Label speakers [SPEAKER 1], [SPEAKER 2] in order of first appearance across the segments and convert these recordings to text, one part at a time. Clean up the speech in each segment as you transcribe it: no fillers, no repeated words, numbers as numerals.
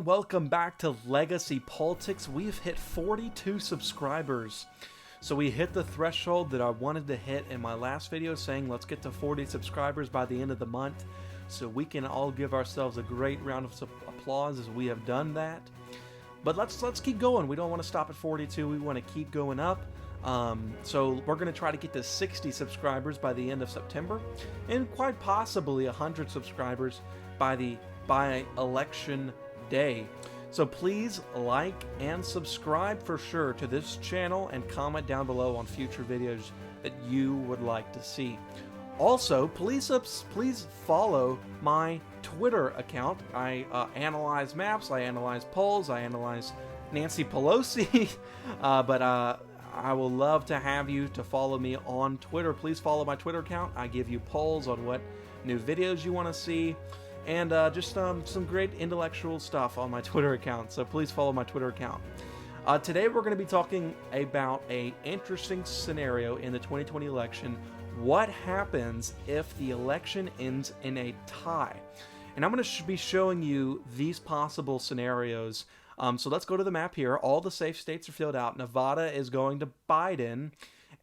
[SPEAKER 1] welcome back to Legacy Politics. We've hit 42 subscribers. So we hit the threshold that I wanted to hit in my last video, saying let's get to 40 subscribers by the end of the month, so we can all give ourselves a great round of applause as we have done that. But let's keep going. We don't want to stop at 42. We want to keep going up. So we're going to try to get to 60 subscribers by the end of September, and quite possibly 100 subscribers by election day. So please like and subscribe for sure to this channel, and comment down below on future videos that you would like to see. Also, please follow my Twitter account. I analyze maps, I analyze polls, I analyze Nancy Pelosi, but I will love to have you to follow me on Twitter. Please follow my Twitter account. I give you polls on what new videos you want to see, and just some great intellectual stuff on my Twitter account. So please follow my Twitter account. Today we're going to be talking about an interesting scenario in the 2020 election. What happens if the election ends in a tie? And I'm going to be showing you these possible scenarios. So let's go to the map here. All the safe states are filled out. Nevada is going to Biden,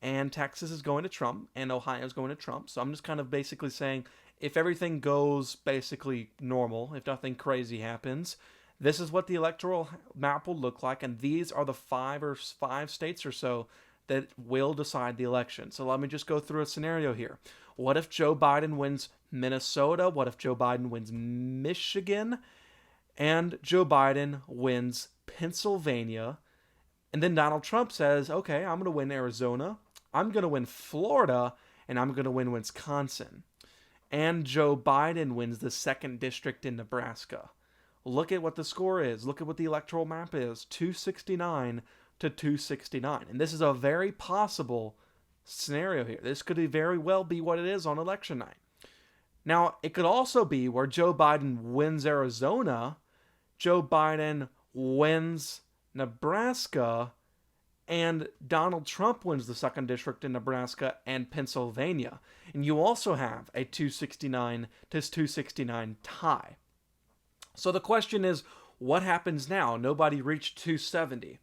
[SPEAKER 1] and Texas is going to Trump, and Ohio is going to Trump. So I'm just kind of basically saying, if everything goes basically normal, if nothing crazy happens, this is what the electoral map will look like, and these are the five states or so that will decide the election. So let me just go through a scenario here. What if Joe Biden wins Minnesota? What if Joe Biden wins Michigan? And Joe Biden wins Pennsylvania? And then Donald Trump says, okay, I'm going to win Arizona, I'm going to win Florida, and I'm going to win Wisconsin. And Joe Biden wins the 2nd district in Nebraska. Look at what the score is. Look at what the electoral map is. 269 to 269. And this is a very possible scenario here. This could very well be what it is on election night. Now, it could also be where Joe Biden wins Arizona, Joe Biden wins Nebraska, and Donald Trump wins the 2nd district in Nebraska and Pennsylvania. And you also have a 269 to 269 tie. So the question is, what happens now? Nobody reached 270.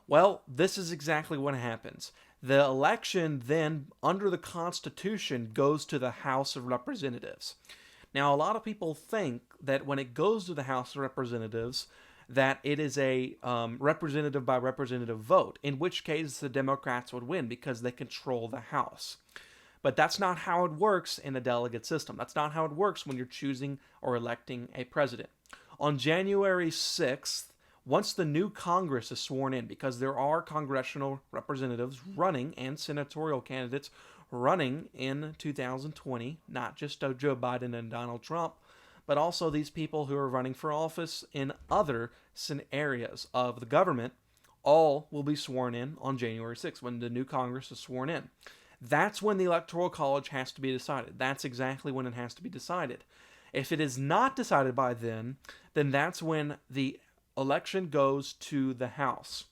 [SPEAKER 1] Well, this is exactly what happens. The election then, under the Constitution, goes to the House of Representatives. Now, a lot of people think that when it goes to the House of Representatives, that it is a representative by representative vote, in which case the Democrats would win because they control the House. But that's not how it works in a delegate system. That's not how it works when you're choosing or electing a president. On January 6th, once the new Congress is sworn in, because there are congressional representatives running and senatorial candidates running in 2020, not just Joe Biden and Donald Trump, but also these people who are running for office in other areas of the government, all will be sworn in on January 6th when the new Congress is sworn in. That's when the Electoral College has to be decided. That's exactly when it has to be decided. If it is not decided by then that's when the election goes to the House.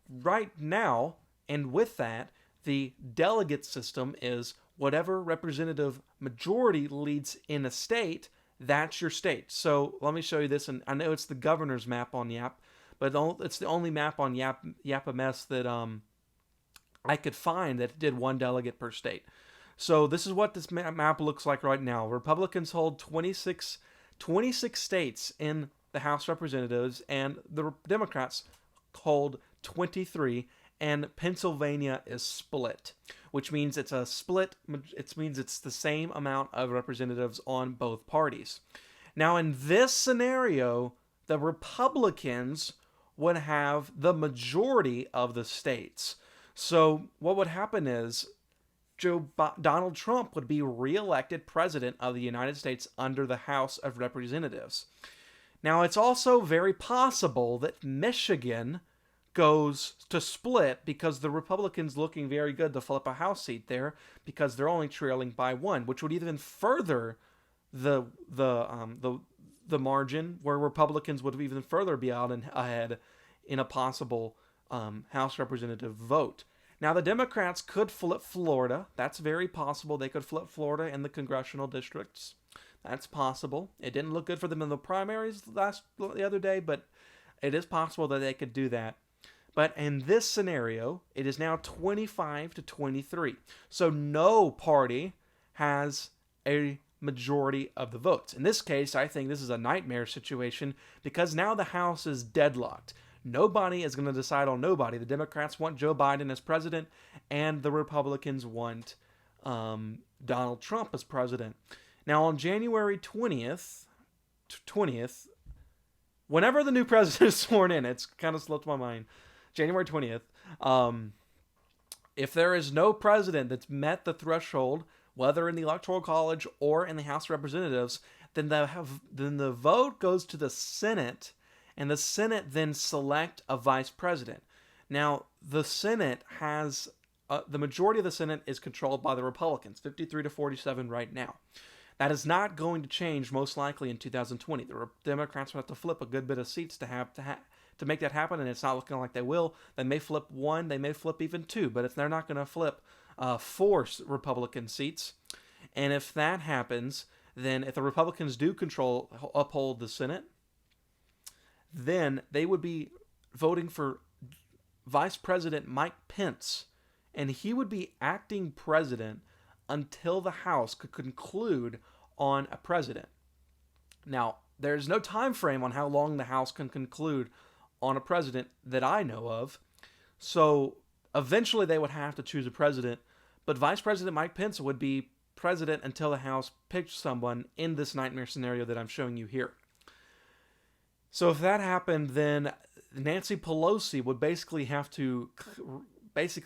[SPEAKER 1] Right now, and with that, the delegate system is whatever representative majority leads in a state, that's your state. So let me show you this, and I know it's the governor's map on Yap, but it's the only map on Yap-MS that I could find that did one delegate per state. So this is what this map looks like right now. Republicans hold 26 states in the House of Representatives, and the Democrats hold 23, and Pennsylvania is split, which means it's a split. It means it's the same amount of representatives on both parties. Now, in this scenario, the Republicans would have the majority of the states. So what would happen is Donald Trump would be reelected president of the United States under the House of Representatives. Now, it's also very possible that Michigan goes to split because the Republicans looking very good to flip a House seat there because they're only trailing by one, which would even further the margin where Republicans would even further be out and ahead in a possible House representative vote. Now, the Democrats could flip Florida. That's very possible. They could flip Florida in the congressional districts. That's possible. It didn't look good for them in the primaries the other day, but it is possible that they could do that. But in this scenario, it is now 25 to 23. So no party has a majority of the votes. In this case, I think this is a nightmare situation because now the House is deadlocked. Nobody is going to decide on nobody. The Democrats want Joe Biden as president, and the Republicans want Donald Trump as president. Now, on January 20th, whenever the new president is sworn in, it's kind of slipped my mind. January 20th, if there is no president that's met the threshold, whether in the Electoral College or in the House of Representatives, then the vote goes to the Senate, and the Senate then select a vice president. Now, the Senate has, the majority of the Senate is controlled by the Republicans, 53 to 47 right now. That is not going to change most likely in 2020. The Democrats will have to flip a good bit of seats to make that happen, and it's not looking like they will. They may flip one, they may flip even two, but they're not going to flip 4 Republican seats. And if that happens, then if the Republicans do uphold the Senate, then they would be voting for Vice President Mike Pence, and he would be acting president until the House could conclude on a president. Now, there's no time frame on how long the House can conclude on a president that I know of. So eventually they would have to choose a president, but Vice President Mike Pence would be president until the House picked someone in this nightmare scenario that I'm showing you here. So if that happened, then Nancy Pelosi would basically have to Nancy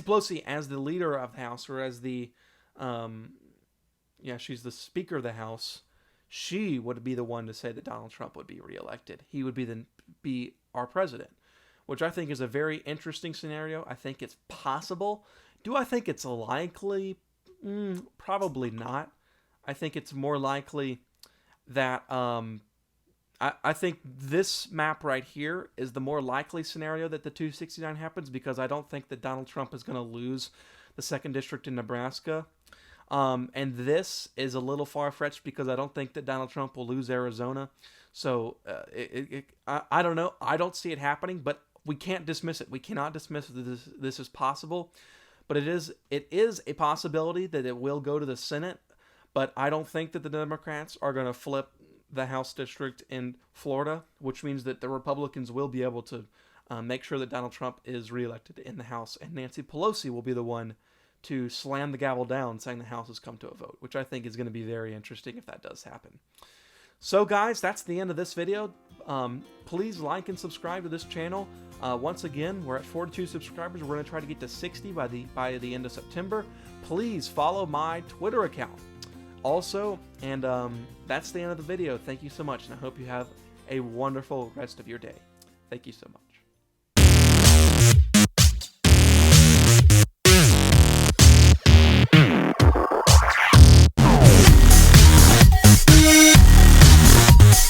[SPEAKER 1] Pelosi, as the leader of the House, or as the, she's the Speaker of the House, she would be the one to say that Donald Trump would be reelected. He would be our president, which I think is a very interesting scenario. I think it's possible. Do I think it's likely? Probably not. I think it's more likely that I think this map right here is the more likely scenario that the 269 happens, because I don't think that Donald Trump is going to lose the 2nd District in Nebraska. And this is a little far-fetched because I don't think that Donald Trump will lose Arizona. So I don't know. I don't see it happening, but we can't dismiss it. We cannot dismiss that this is possible. But it is a possibility that it will go to the Senate. But I don't think that the Democrats are going to flip the House district in Florida, which means that the Republicans will be able to make sure that Donald Trump is reelected in the House, and Nancy Pelosi will be the one to slam the gavel down saying the House has come to a vote, which I think is going to be very interesting if that does happen. So guys, that's the end of this video. Please like and subscribe to this channel. Once again, we're at 42 subscribers. We're going to try to get to 60 by the end of September. Please follow my Twitter account. Also, and that's the end of the video. Thank you so much, and I hope you have a wonderful rest of your day. Thank you so much.